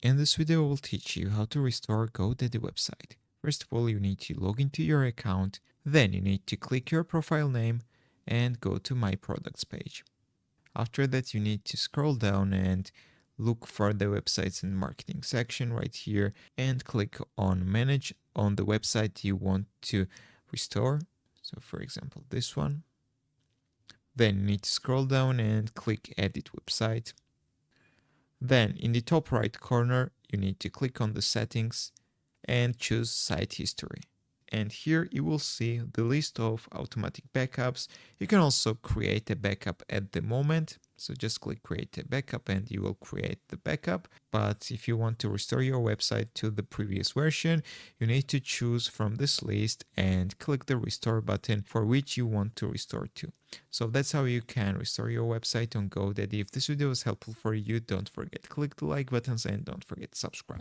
In this video, I will teach you how to restore GoDaddy website. First of all, you need to log into your account. Then you need to click your profile name and go to My Products page. After that, you need to scroll down and look for the websites and marketing section right here and click on Manage on the website you want to restore. So for example, this one. Then you need to scroll down and click Edit Website. Then in the top right corner, you need to click on the settings and choose Site History. And here you will see the list of automatic backups. You can also create a backup at the moment. So just click create a backup and you will create the backup. But if you want to restore your website to the previous version, you need to choose from this list and click the restore button for which you want to restore to. So that's how you can restore your website on GoDaddy. If this video was helpful for you, don't forget to click the like buttons and don't forget to subscribe.